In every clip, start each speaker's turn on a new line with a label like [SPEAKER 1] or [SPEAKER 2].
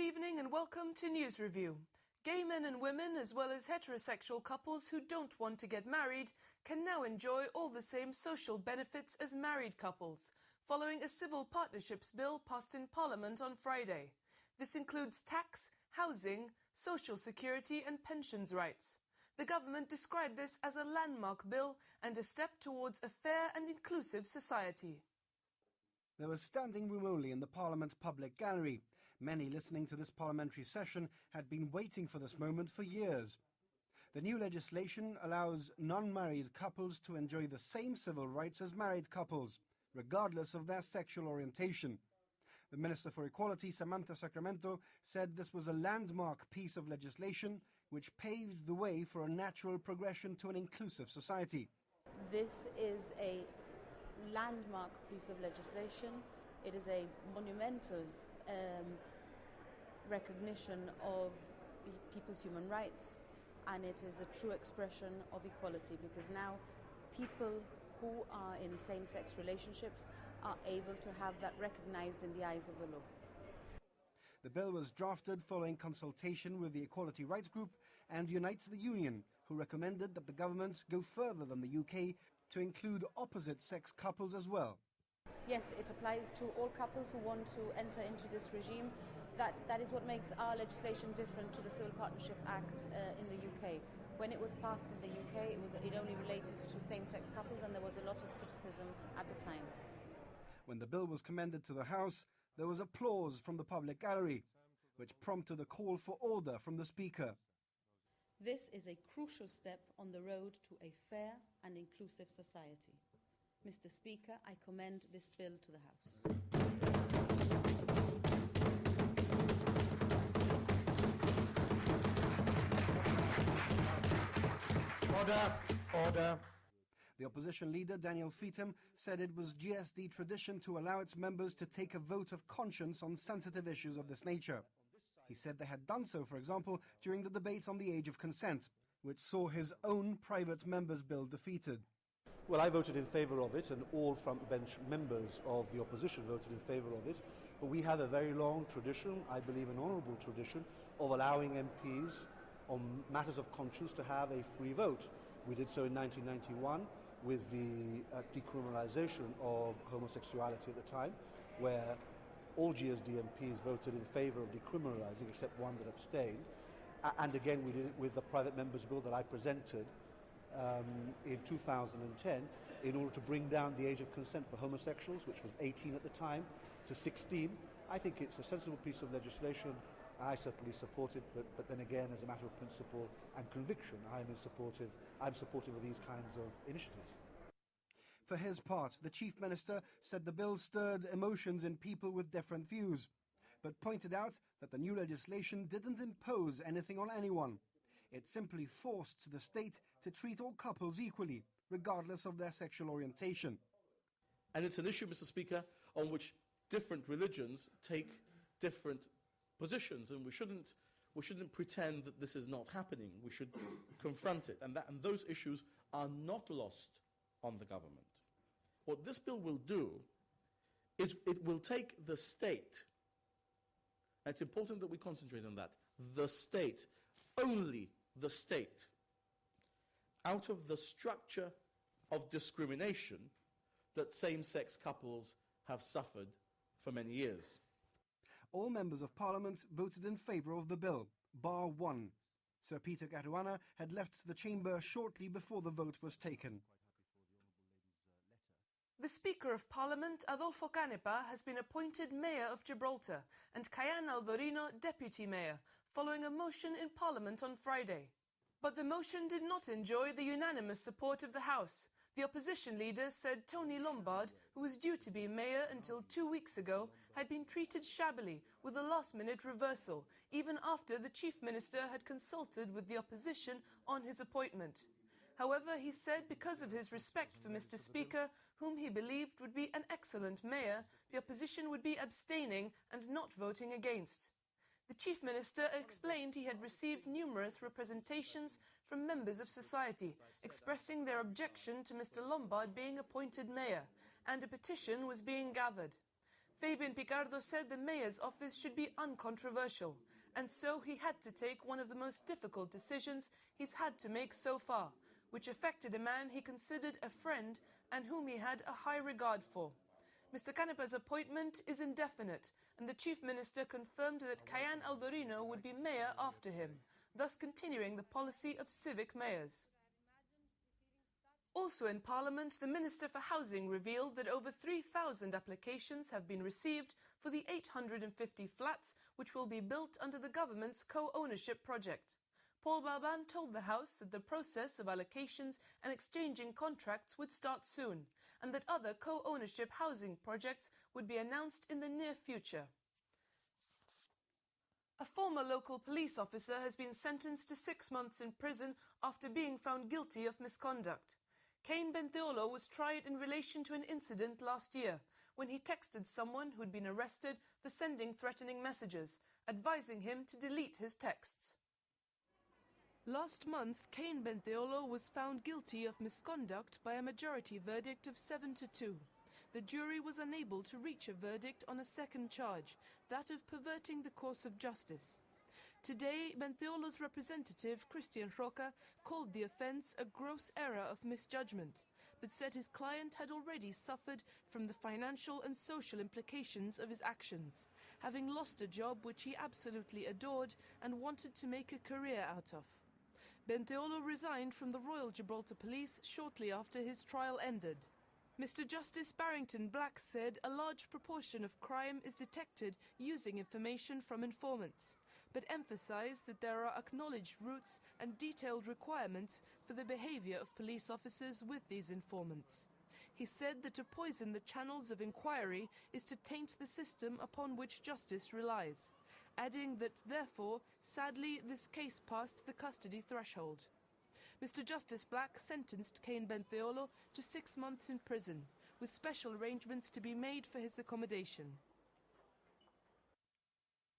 [SPEAKER 1] evening and welcome to News Review. Gay men and women, as well as heterosexual couples who don't want to get married, can now enjoy all the same social benefits as married couples, following a civil partnerships bill passed in Parliament on Friday. This includes tax, housing, social security and pensions rights. The government described this as a landmark bill and a step towards a fair and inclusive society.
[SPEAKER 2] There was standing room only in the Parliament public gallery. Many listening to this parliamentary session had been waiting for this moment for years. The new legislation allows non-married couples to enjoy the same civil rights as married couples, regardless of their sexual orientation. The Minister for Equality, Samantha Sacramento, said this was a landmark piece of legislation which paved the way for a natural progression to an inclusive society.
[SPEAKER 3] This is a landmark piece of legislation. It is a monumental recognition of people's human rights, and it is a true expression of equality, because now people who are in same-sex relationships are able to have that recognized in the eyes of the law.
[SPEAKER 2] The bill was drafted following consultation with the Equality Rights Group and Unite the Union, who recommended that the government go further than the UK to include opposite-sex couples as well.
[SPEAKER 3] Yes, it applies to all couples who want to enter into this regime. That is what makes our legislation different to the Civil Partnership Act in the UK. When it was passed in the UK, it only related to same-sex couples, and there was a lot of criticism at the time.
[SPEAKER 2] When the bill was commended to the House, there was applause from the public gallery, which prompted a call for order from the Speaker.
[SPEAKER 3] This is a crucial step on the road to a fair and inclusive society. Mr. Speaker, I commend this bill to the House.
[SPEAKER 2] Order. The opposition leader, Daniel Feetham, said it was GSD tradition to allow its members to take a vote of conscience on sensitive issues of this nature. He said they had done so, for example, during the debate on the age of consent, which saw his own private member's bill defeated.
[SPEAKER 4] Well, I voted in favour of it, and all front bench members of the opposition voted in favour of it. But we have a very long tradition, I believe an honourable tradition, of allowing MPs on matters of conscience to have a free vote. We did so in 1991 with the decriminalisation of homosexuality at the time, where all GSD MPs voted in favour of decriminalising, except one that abstained. And again, we did it with the private members' bill that I presented in 2010 in order to bring down the age of consent for homosexuals, which was 18 at the time, to 16. I think it's a sensible piece of legislation. I certainly support it, but then again, as a matter of principle and conviction, I'm supportive of these kinds of initiatives.
[SPEAKER 2] For his part, the Chief Minister said the bill stirred emotions in people with different views, but pointed out that the new legislation didn't impose anything on anyone. It simply forced the state to treat all couples equally, regardless of their sexual orientation.
[SPEAKER 5] And it's an issue, Mr. Speaker, on which different religions take different positions, and we shouldn't pretend that this is not happening. We should confront it, and those issues are not lost on the government. What this bill will do is it will take the state, and it's important that we concentrate on that, the state, only the state, out of the structure of discrimination that same-sex couples have suffered for many years.
[SPEAKER 2] All members of Parliament voted in favour of the bill, bar one. Sir Peter Caruana had left the chamber shortly before the vote was taken.
[SPEAKER 1] The Speaker of Parliament, Adolfo Canepa, has been appointed Mayor of Gibraltar and Cayenne Aldorino Deputy Mayor, following a motion in Parliament on Friday. But the motion did not enjoy the unanimous support of the House. The opposition leader said Tony Lombard, who was due to be mayor until 2 weeks ago, had been treated shabbily with a last-minute reversal, even after the Chief Minister had consulted with the opposition on his appointment. However, he said because of his respect for Mr. Speaker, whom he believed would be an excellent mayor, the opposition would be abstaining and not voting against. The Chief Minister explained he had received numerous representations from members of society, expressing their objection to Mr. Lombard being appointed mayor, and a petition was being gathered. Fabian Picardo said the mayor's office should be uncontroversial, and so he had to take one of the most difficult decisions he's had to make so far, which affected a man he considered a friend and whom he had a high regard for. Mr. Canepa's appointment is indefinite, and the Chief Minister confirmed that Cayenne Aldorino would be mayor after him, thus continuing the policy of civic mayors. Also in Parliament, the Minister for Housing revealed that over 3,000 applications have been received for the 850 flats which will be built under the government's co-ownership project. Paul Balban told the House that the process of allocations and exchanging contracts would start soon, and that other co-ownership housing projects would be announced in the near future. A former local police officer has been sentenced to 6 months in prison after being found guilty of misconduct. Cain Benteolo was tried in relation to an incident last year when he texted someone who'd been arrested for sending threatening messages, advising him to delete his texts. Last month, Cain Benteolo was found guilty of misconduct by a majority verdict of 7-2. The jury was unable to reach a verdict on a second charge, that of perverting the course of justice. Today, Benteolo's representative, Christian Roca, called the offence a gross error of misjudgment, but said his client had already suffered from the financial and social implications of his actions, having lost a job which he absolutely adored and wanted to make a career out of. Benteolo resigned from the Royal Gibraltar Police shortly after his trial ended. Mr. Justice Barrington Black said a large proportion of crime is detected using information from informants, but emphasised that there are acknowledged routes and detailed requirements for the behaviour of police officers with these informants. He said that to poison the channels of inquiry is to taint the system upon which justice relies, adding that, therefore, sadly, this case passed the custody threshold. Mr. Justice Black sentenced Cain Benteolo to 6 months in prison, with special arrangements to be made for his accommodation.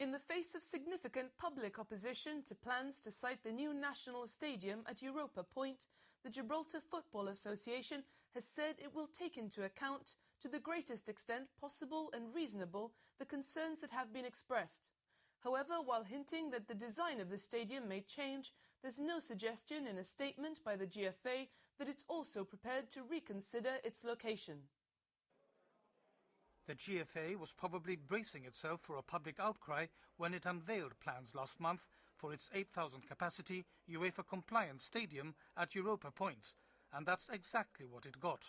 [SPEAKER 1] In the face of significant public opposition to plans to site the new national stadium at Europa Point, the Gibraltar Football Association has said it will take into account, to the greatest extent possible and reasonable, the concerns that have been expressed. However, while hinting that the design of the stadium may change, there's no suggestion in a statement by the GFA that it's also prepared to reconsider its location.
[SPEAKER 6] The GFA was probably bracing itself for a public outcry when it unveiled plans last month for its 8,000-capacity UEFA-compliant stadium at Europa Point, and that's exactly what it got.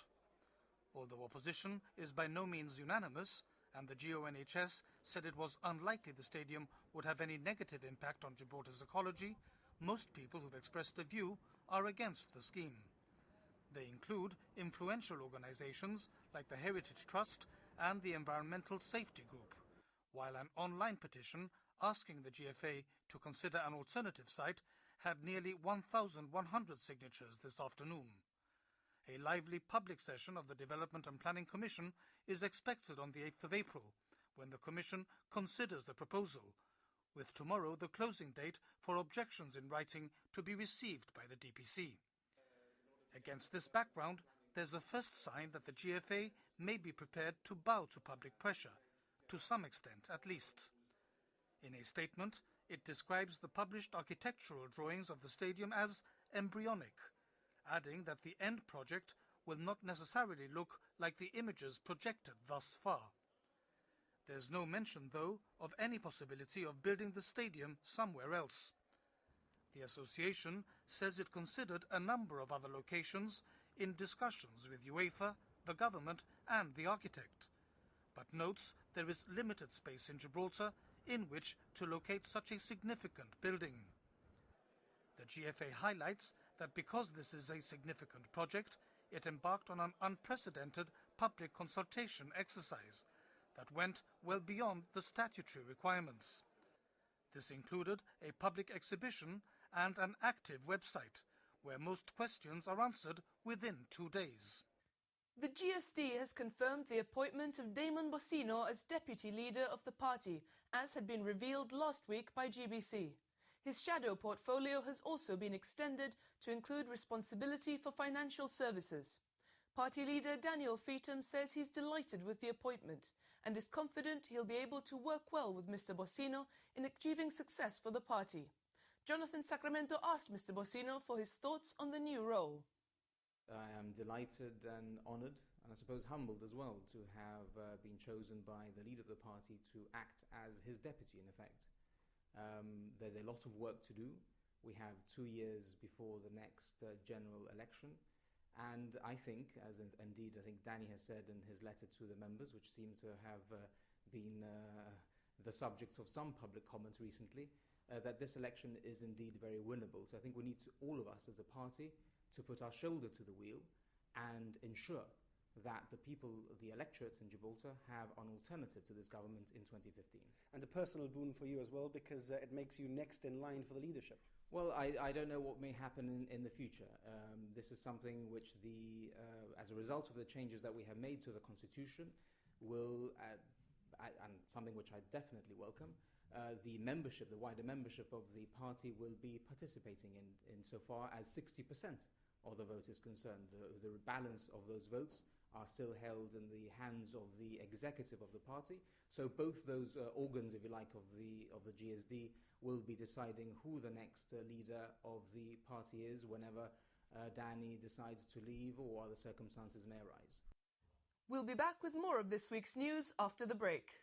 [SPEAKER 6] Although opposition is by no means unanimous, and the GONHS said it was unlikely the stadium would have any negative impact on Gibraltar's ecology, most people who've expressed a view are against the scheme. They include influential organisations like the Heritage Trust and the Environmental Safety Group, while an online petition asking the GFA to consider an alternative site had nearly 1,100 signatures this afternoon. A lively public session of the Development and Planning Commission is expected on the 8th of April, when the Commission considers the proposal, with tomorrow the closing date for objections in writing to be received by the DPC. Against this background, there's a first sign that the GFA may be prepared to bow to public pressure, to some extent at least. In a statement, it describes the published architectural drawings of the stadium as embryonic, adding that the end project will not necessarily look like the images projected thus far. There's no mention, though, of any possibility of building the stadium somewhere else. The association says it considered a number of other locations in discussions with UEFA, the government and the architect, but notes there is limited space in Gibraltar in which to locate such a significant building. The GFA highlights that because this is a significant project, it embarked on an unprecedented public consultation exercise that went well beyond the statutory requirements. This included a public exhibition and an active website, where most questions are answered within 2 days.
[SPEAKER 1] The GSD has confirmed the appointment of Damon Bocino as deputy leader of the party, as had been revealed last week by GBC. His shadow portfolio has also been extended to include responsibility for financial services. Party leader Daniel Feetham says he's delighted with the appointment and is confident he'll be able to work well with Mr. Bossino in achieving success for the party. Jonathan Sacramento asked Mr. Bossino for his thoughts on the new role.
[SPEAKER 7] I am delighted and honoured, and I suppose humbled as well, to have been chosen by the leader of the party to act as his deputy, in effect. There's a lot of work to do. We have 2 years before the next general election, and I think, as indeed I think Danny has said in his letter to the members, which seems to have been the subject of some public comment recently, that this election is indeed very winnable. So I think we need to, all of us as a party, to put our shoulder to the wheel and ensure that the people, the electorate in Gibraltar, have an alternative to this government in 2015. And
[SPEAKER 2] a personal boon for you as well, because it makes you next in line for the leadership.
[SPEAKER 7] Well, I don't know what may happen in the future. This is something which, as a result of the changes that we have made to the Constitution, will, and something which I definitely welcome, the membership, the wider membership of the party will be participating in so far as 60% of the vote is concerned. The balance of those votes are still held in the hands of the executive of the party. So both those organs, if you like, of the GSD will be deciding who the next leader of the party is whenever Danny decides to leave or other circumstances may arise.
[SPEAKER 1] We'll be back with more of this week's news after the break.